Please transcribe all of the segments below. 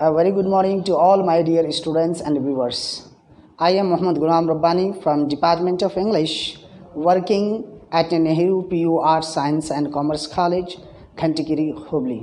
A very good morning to all my dear students and viewers. I am Muhammad Ghulam Rabbani from Department of English, working at Nehru PU Arts, Science and Commerce College, Khantikiri, Hubli.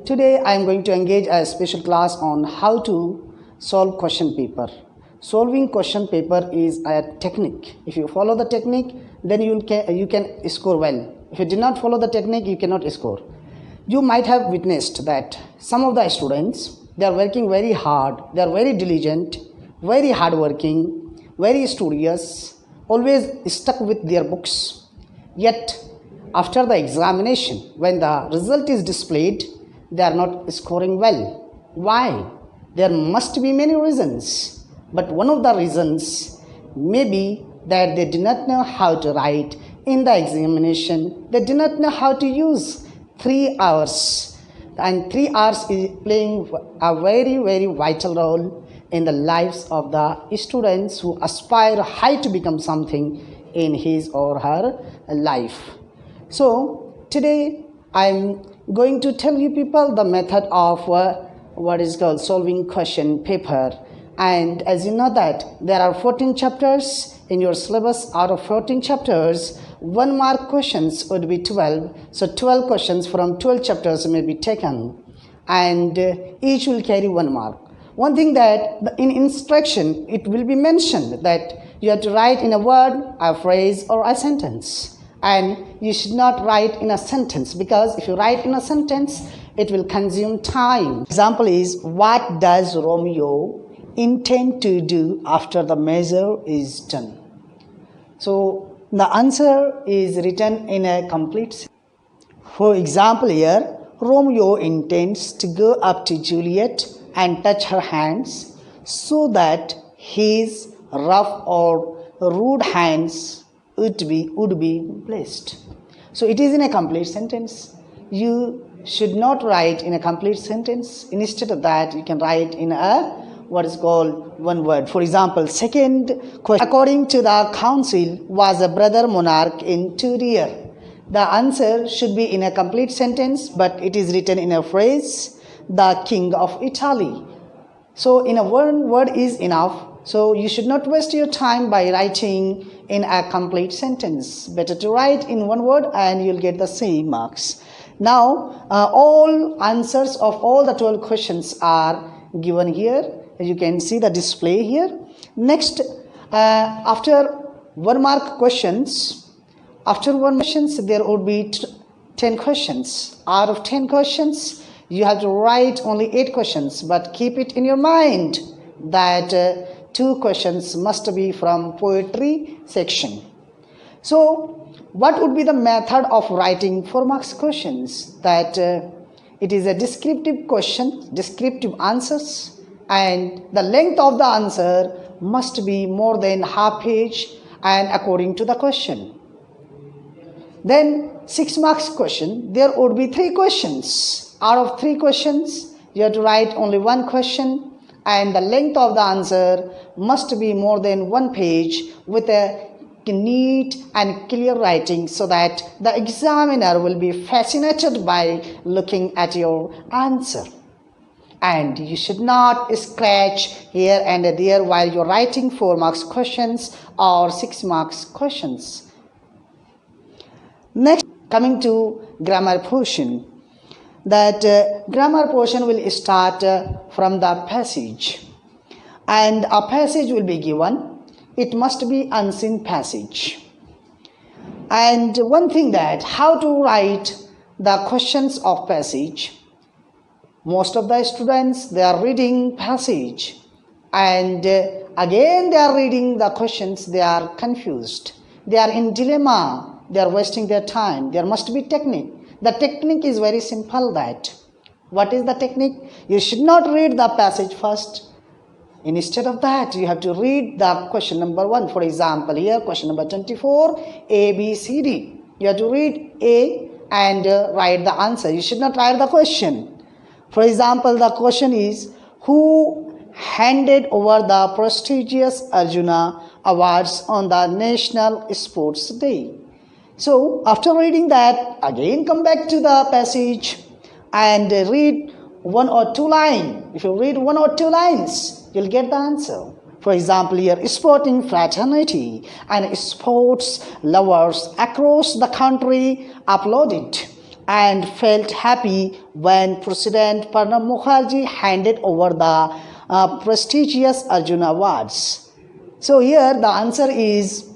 Today I am going to engage a special class on how to solve question paper. Solving question paper is a technique. If you follow the technique, then you can score well. If you did not follow the technique, you cannot score. You might have witnessed that some of the students, they are working very hard, they are very diligent, very hardworking, very studious, always stuck with their books. Yet, after the examination, when the result is displayed, they are not scoring well. Why? There must be many reasons, but one of the reasons may be that they do not know how to write in the examination, they do not know how to use 3 hours, and 3 hours is playing a very vital role in the lives of the students who aspire high to become something in his or her life. So today I am going to tell you people the method of what is called solving question paper. And as you know that there are 14 chapters in your syllabus. Out of 14 chapters, 1 mark questions would be 12. So 12 questions from 12 chapters may be taken, and each will carry 1 mark. One thing that in instruction it will be mentioned that you have to write in a word, a phrase or a sentence, and you should not write in a sentence, because if you write in a sentence it will consume time. Example is, what does Romeo intend to do after the measure is done? So the answer is written in a complete sentence. For example here, Romeo intends to go up to Juliet and touch her hands so that his rough or rude hands would be blessed. So it is in a complete sentence. You should not write in a complete sentence. Instead of that, you can write in a what is called 1 word. For example, second question. According to the council, was a brother monarch in Turia? The answer should be in a complete sentence, but it is written in a phrase, the king of Italy. So in a 1 word is enough. So you should not waste your time by writing in a complete sentence. Better to write in 1 word and you'll get the same marks. Now, all answers of all the 12 questions are given here. You can see the display here. Next, after 1 mark questions, there would be 10 questions. Out of 10 questions, you have to write only 8 questions, but keep it in your mind that 2 questions must be from poetry section. So, what would be the method of writing 4 marks questions? That it is a descriptive question, descriptive answers, and the length of the answer must be more than half page and according to the question. Then 6 marks question, there would be 3 questions. Out of 3 questions, you have to write only 1 question, and the length of the answer must be more than 1 page with a neat and clear writing, so that the examiner will be fascinated by looking at your answer. And you should not scratch here and there while you're writing 4 marks questions or 6 marks questions. Next, coming to grammar portion. That grammar portion will start from the passage, and a passage will be given. It must be unseen passage. And one thing, that how to write the questions of passage. Most of the students, they are reading passage, and again they are reading the questions. They are confused, they are in dilemma, they are wasting their time. There must be technique. The technique is very simple. That what is the technique? You should not read the passage first. Instead of that, you have to read the question number 1. For example, here question number 24, A, B, C, D. You have to read A and write the answer. You should not write the question. For example, the question is, who handed over the prestigious Arjuna Awards on the National Sports Day? So, after reading that, again come back to the passage and read one or two lines. If you read one or two lines, you'll get the answer. For example, here, sporting fraternity and sports lovers across the country applauded and felt happy when President Pranab Mukherjee handed over the prestigious Arjuna Awards. So here the answer is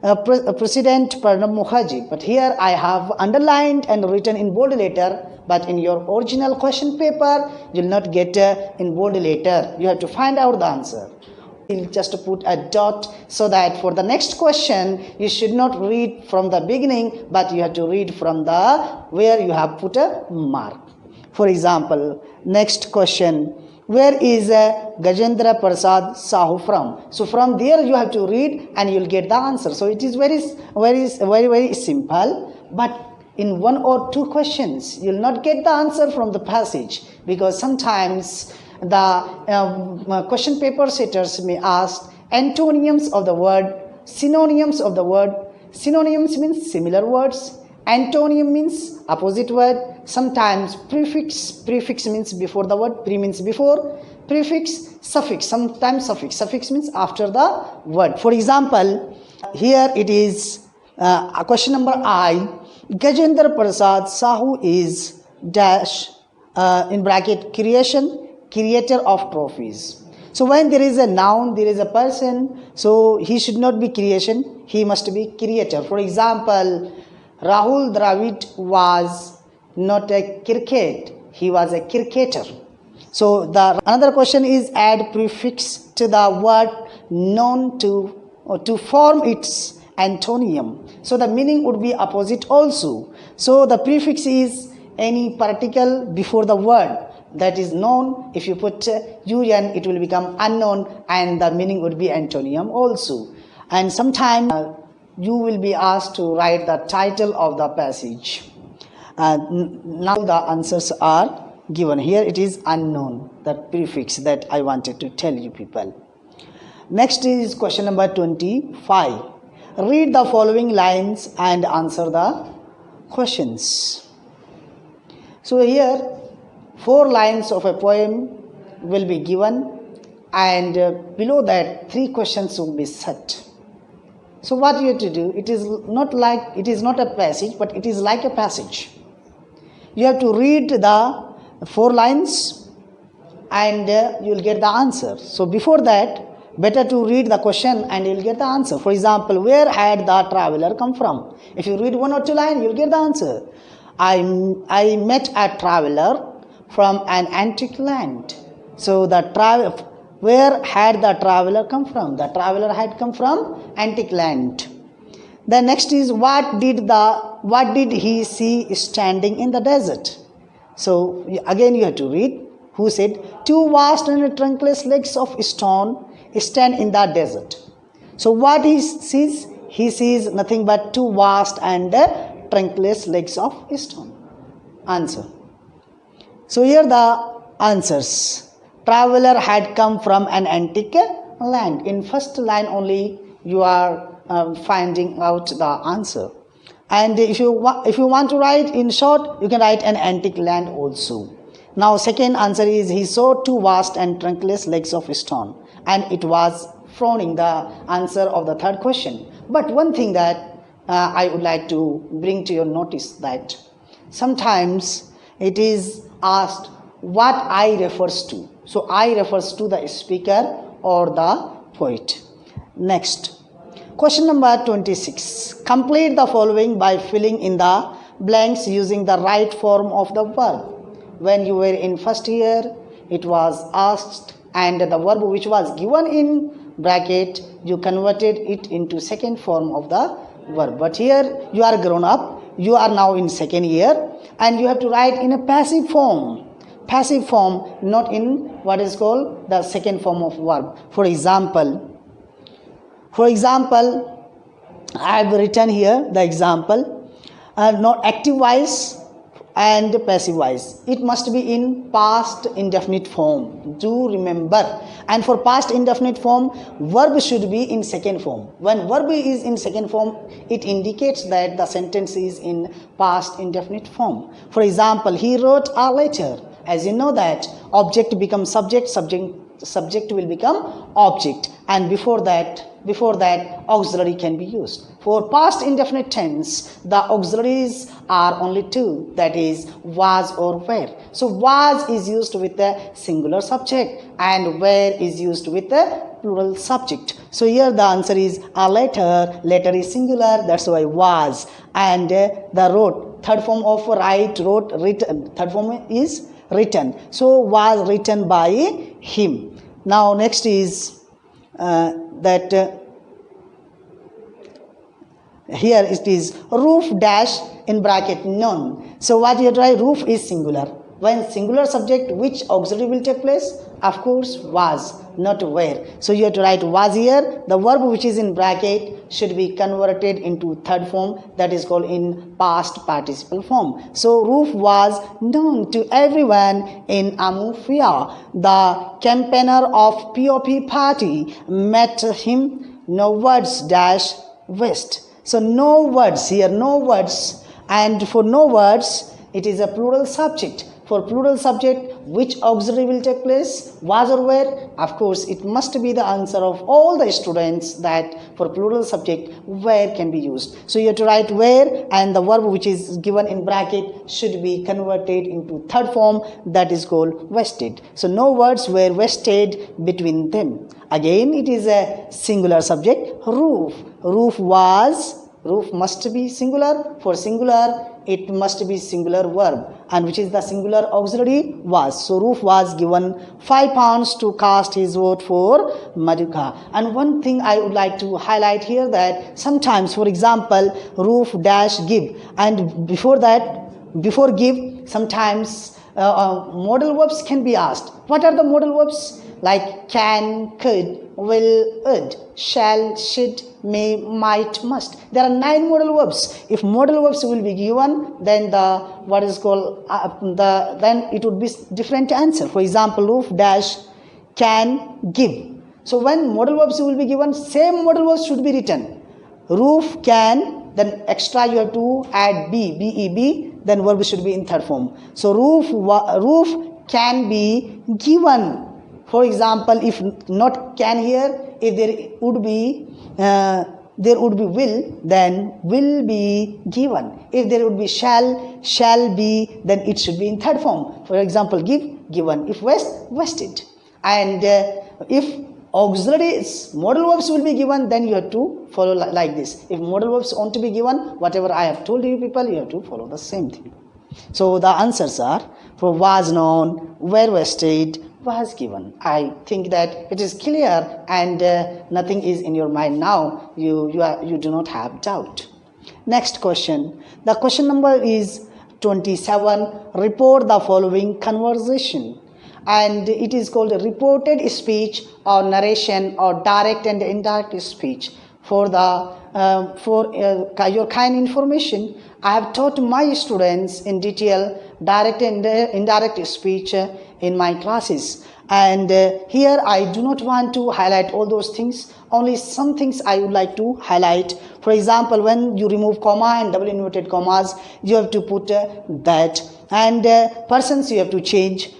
President Pranab Mukherjee. But here I have underlined and written in bold letter, but in your original question paper, you will not get in bold letter. You have to find out the answer. We'll just put a dot so that for the next question, you should not read from the beginning, but you have to read from the where you have put a mark. For example, next question, where is Gajendra Prasad Sahu from? So from there you have to read and you'll get the answer. So it is very simple, but in one or two questions you'll not get the answer from the passage, because sometimes the question paper setters may ask antonyms of the word, synonyms of the word. Synonyms means similar words, antonym means opposite word. Sometimes prefix means before the word, pre means before, prefix, suffix, sometimes suffix means after the word. For example, here it is question number I, Gajendra Prasad Sahu is dash in bracket creator of trophies. So when there is a noun, there is a person, so he should not be creation, he must be creator. For example, Rahul Dravid was not a cricket, he was a cricketer. So the another question is add prefix to the word known to form its antonym. So the meaning would be opposite also. So the prefix is any particle before the word that is known. If you put un, it will become unknown, and the meaning would be antonym also. And sometimes you will be asked to write the title of the passage. Now the answers are given. Here it is unknown, that prefix that I wanted to tell you people. Next is question number 25. Read the following lines and answer the questions. So here 4 lines of a poem will be given, and below that 3 questions will be set. So what you have to do, it is not a passage, but it is like a passage. You have to read the 4 lines and you will get the answer. So before that, better to read the question and you will get the answer. For example, where had the traveler come from? If you read 1 or 2 lines, you will get the answer. I met a traveler from an antique land. So where had the traveler come from? The traveler had come from antique land. The next is what did he see standing in the desert? So again you have to read. Who said 2 vast and trunkless legs of stone stand in the desert? So what he sees? He sees nothing but 2 vast and trunkless legs of stone. Answer. So here the answers. Traveler had come from an antique land. In first line only you are finding out the answer. And if you want to write in short, you can write an antique land also. Now second answer is he saw 2 vast and trunkless legs of stone, and it was frowning, the answer of the third question. But one thing that I would like to bring to your notice, that sometimes it is asked what I refers to. So I refers to the speaker or the poet. Next, question number 26. Complete the following by filling in the blanks using the right form of the verb. When you were in first year, it was asked, and the verb which was given in bracket, you converted it into second form of the verb. But here you are grown up, you are now in second year, and you have to write in a passive form, not in what is called the second form of verb. For example, I have written here the example, not active voice and passive voice. It must be in past indefinite form. Do remember. And for past indefinite form, verb should be in second form. When verb is in second form, it indicates that the sentence is in past indefinite form. For example, he wrote a letter as you know that object becomes subject, subject will become object, and before that auxiliary can be used. For past indefinite tense, the auxiliaries are only two, that is was or were. So was is used with the singular subject and were is used with the plural subject. So here the answer is a letter. Letter is singular, that's why was. And the wrote, third form of write, wrote, written, third form is written. So was written by him. Now next is here it is roof dash in bracket none. So what you try, roof is singular. When singular subject, which auxiliary will take place? Of course was, not were. So you have to write was here. The verb which is in bracket should be converted into third form, that is called in past participle form. So roof was known to everyone in Amufia. The campaigner of POP party met him no words dash west. So no words here, no words, and for no words it is a plural subject. For plural subject, which auxiliary will take place? Was or were? Of course, it must be the answer of all the students that for plural subject, where can be used. So you have to write where, and the verb which is given in bracket should be converted into third form, that is called vested. So no words were vested between them. Again, it is a singular subject, roof. Roof was, roof must be singular. For singular, it must be singular verb, and which is the singular auxiliary was. So roof was given £5 to cast his vote for Madhuka. And one thing I would like to highlight here, that sometimes, for example, roof dash give, and before that, before give, sometimes modal verbs can be asked. What are the modal verbs? Like can, could, will, would, shall, should, may, might, must. There are 9 modal verbs. If modal verbs will be given, then the what is called then it would be different answer. For example, roof dash can give. So when modal verbs will be given, same modal verbs should be written. Roof can, then extra you have to add be, then verb should be in third form. So roof can be given. For example, if not can here, if there would be will, then will be given. If there would be shall be, then it should be in third form. For example, give, given. If west, vested. And if auxiliaries, modal verbs will be given, then you have to follow like this. If modal verbs want to be given, whatever I have told you people, you have to follow the same thing. So the answers are for was known, were vested, was given. I think that it is clear, and nothing is in your mind now. You do not have doubt. Next question. The question number is 27. Report the following conversation. And it is called a reported speech or narration or direct and indirect speech. For your kind information, I have taught my students in detail direct and indirect speech in my classes, and here I do not want to highlight all those things. Only some things I would like to highlight. For example, when you remove comma and double inverted commas, you have to put that, and persons you have to change.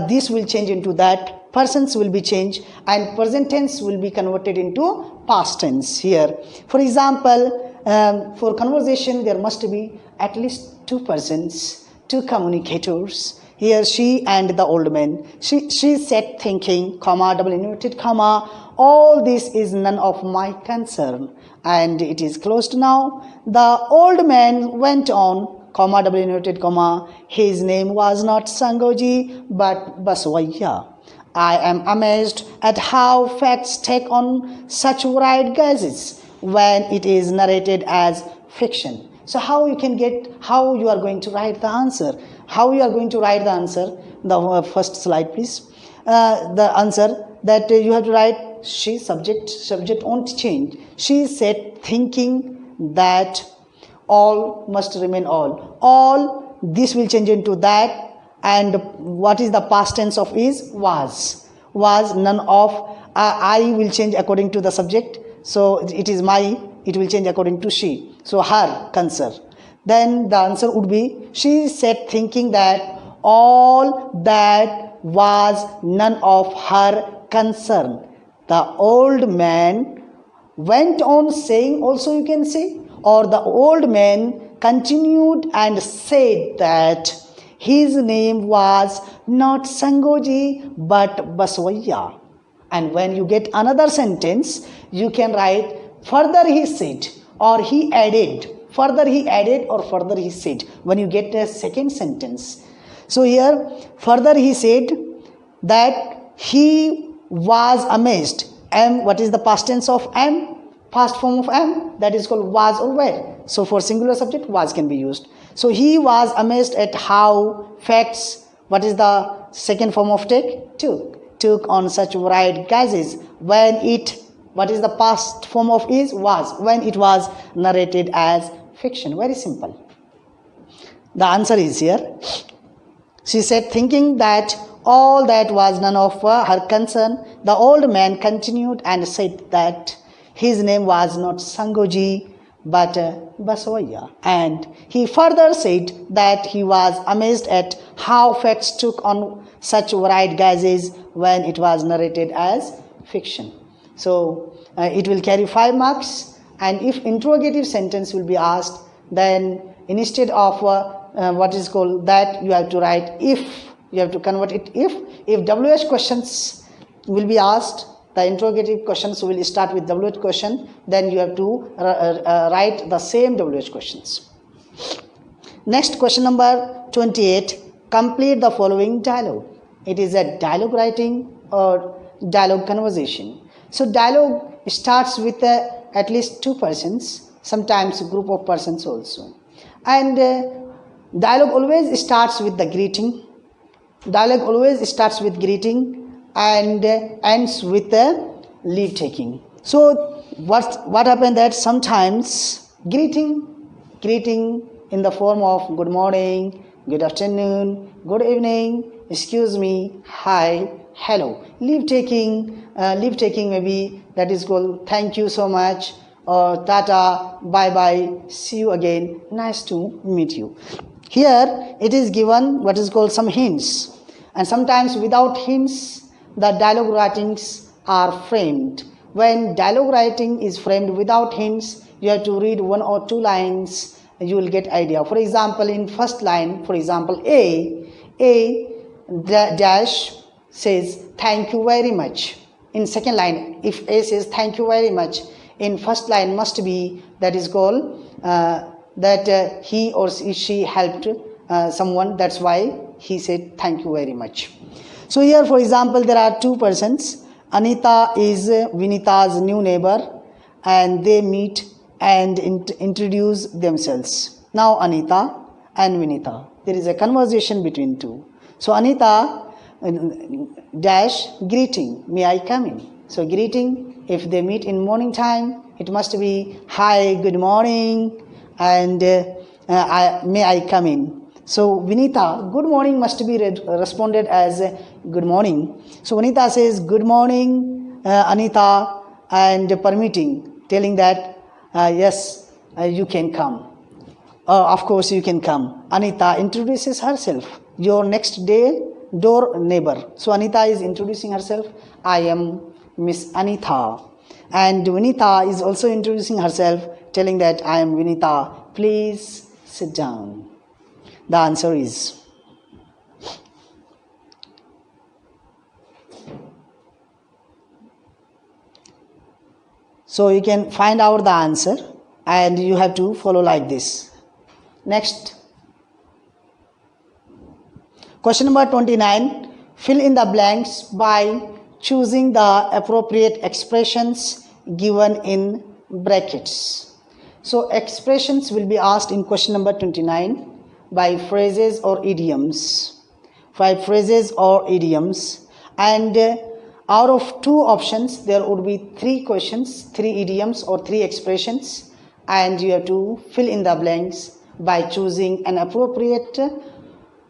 This will change into that, persons will be changed, and present tense will be converted into past tense here. For example, for conversation there must be at least 2 persons, 2 communicators. Here she and the old man. She said thinking, comma, double inverted comma. All this is none of my concern. And it is closed now. The old man went on, comma, double inverted comma. His name was not Sangoji but Baswaya. I am amazed at how facts take on such wide guises when it is narrated as fiction. So how you are going to write the answer? How you are going to write the answer? The first slide, please. The answer that you have to write, she, subject won't change. She said thinking that all must remain all. All, this will change into that. And what is the past tense of is was. Was, none of. I will change according to the subject. So it is my, it will change according to she. So her concern. Then the answer would be, she said thinking that all that was none of her concern. The old man went on saying, also you can say, or the old man continued and said that his name was not Sangoji but Baswaya. And when you get another sentence, you can write further he said or he added. Further he added or further he said when you get a second sentence. So here further he said that he was amazed. Am, what is the past tense of am? Past form of am, that is called was or were. So for singular subject, was can be used. So he was amazed at how facts, what is the second form of take? Took on such varied guises when it, what is the past form of is? Was, when it was narrated as fiction. Very simple. The answer is here. She said, thinking that all that was none of her concern, the old man continued and said that his name was not Sangoji but Baswaya. And he further said that he was amazed at how facts took on such varied guises when it was narrated as fiction. So it will carry 5 marks, and if interrogative sentence will be asked, then instead of what is called that, you have to write if. You have to convert it if WH questions will be asked, the interrogative questions will start with WH question, then you have to write the same WH questions. Next, question number 28. Complete the following dialogue. It is a dialogue writing or dialogue conversation. So dialogue starts with at least 2 persons, sometimes a group of persons also. And dialogue always starts with the greeting. Dialogue always starts with greeting and ends with the leave taking. So what happened that sometimes greeting in the form of good morning, good afternoon, good evening, excuse me, hi, hello. Leave taking maybe that is called thank you so much, or tata, bye bye, see you again, nice to meet you. Here it is given what is called some hints, and sometimes without hints the dialogue writings are framed. When dialogue writing is framed without hints, you have to read 1 or 2 lines, you will get idea. For example, in first line, for example, A dash says thank you very much. In second line, if A says thank you very much, in first line must be that is called that he or she helped someone, that's why he said thank you very much. So here for example there are 2 persons. Anita is Vinita's new neighbor and they meet and introduce themselves. Now Anita and Vinita, there is a conversation between 2. So Anita dash greeting, may I come in? So greeting, if they meet in morning time, it must be hi, good morning, and may I come in? So Vinita, good morning must be responded as good morning. So Vinita says good morning Anita, and permitting, telling that yes, you can come. Of course you can come. Anita introduces herself, your next door neighbor. So Anita is introducing herself, I am Miss Anita. And Vinita is also introducing herself, telling that I am Vinita, please sit down. The answer is so you can find out the answer and you have to follow like this. Next, question number 29. Fill in the blanks by choosing the appropriate expressions given in brackets. So expressions will be asked in question number 29 by phrases or idioms. 5 phrases or idioms, and out of 2 options there would be 3 questions, 3 idioms or 3 expressions, and you have to fill in the blanks by choosing an appropriate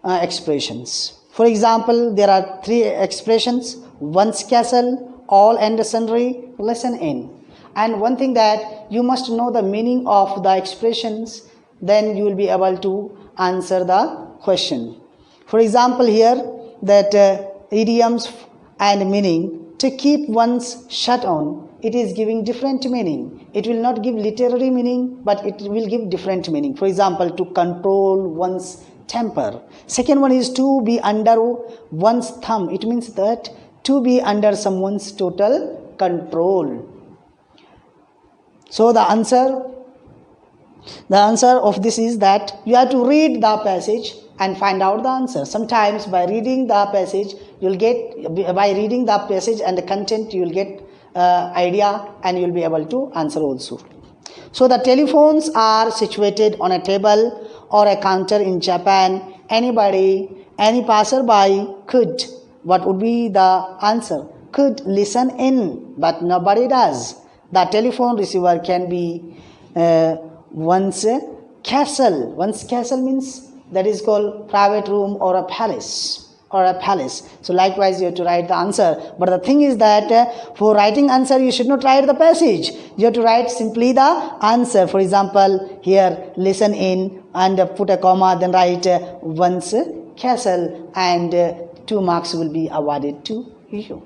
expressions. For example, there are 3 expressions: once castle, all and sundry, listen in. And one thing that you must know the meaning of the expressions, then you will be able to answer the question. For example, here that idioms and meaning, to keep one's shirt on, it is giving different meaning. It will not give literary meaning, but it will give different meaning. For example, to control one's temper. Second one is to be under one's thumb. It means that to be under someone's total control. So the answer of this is that you have to read the passage and find out the answer. Sometimes by reading the passage and the content, you will get idea and you will be able to answer also. So the telephones are situated on a table or a counter in Japan. Any passerby could, what would be the answer? Could listen in, but nobody does. The telephone receiver can be one's castle. One's castle means that is called private room or a palace. So likewise you have to write the answer. But the thing is that for writing answer you should not write the passage. You have to write simply the answer. For example, here listen in and put a comma, then write one's castle, and 2 marks will be awarded to you.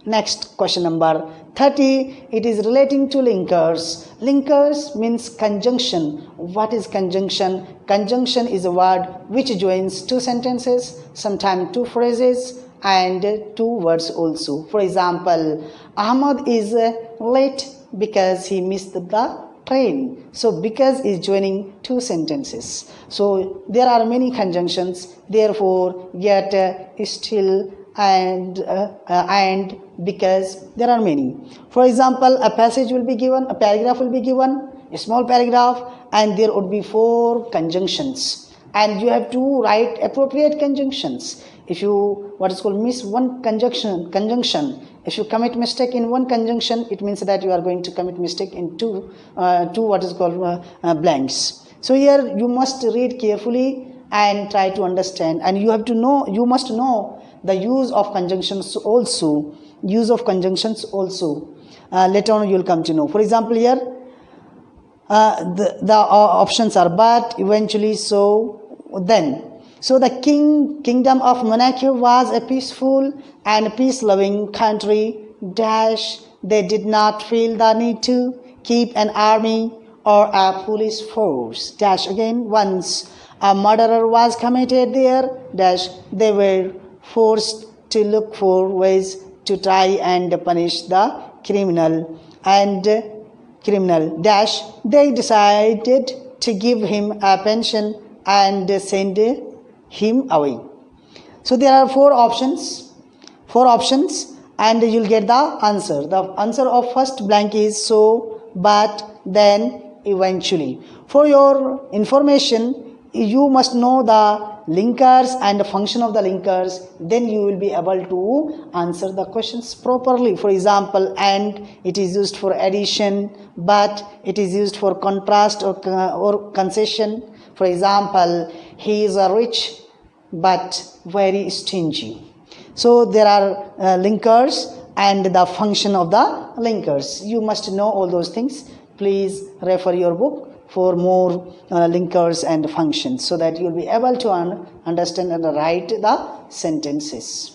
Next, question number 30. It is relating to linkers. Linkers means conjunction. What is conjunction? Conjunction is a word which joins 2 sentences, sometimes 2 phrases, and 2 words also. For example, Ahmad is late because he missed the train. So because is joining 2 sentences. So there are many conjunctions. Therefore, yet, still, and because, there are many. For example, a passage will be given, a paragraph will be given, a small paragraph, and there would be 4 conjunctions, and you have to write appropriate conjunctions. If you miss one conjunction, if you commit mistake in one conjunction, it means that you are going to commit mistake in two blanks. So here you must read carefully and try to understand, and you must know the use of conjunctions also. Later on you will come to know. For example, here the options are but, eventually, so, then. So the kingdom of Monaco was a peaceful and peace-loving country. Dash, they did not feel the need to keep an army or a police force. Dash again, once a murderer was committed there. Dash, they were forced to look for ways to try and punish the criminal. Dash, they decided to give him a pension and send him away. So there are 4 options, and you'll get the answer. The answer of first blank is so, but, then, eventually. For your information, you must know the linkers and the function of the linkers, then you will be able to answer the questions properly. For example, and, it is used for addition, but it is used for contrast or concession. For example, he is rich but very stingy. So there are linkers and the function of the linkers. You must know all those things. Please refer your book for more linkers and functions, so that you will be able to understand and write the sentences.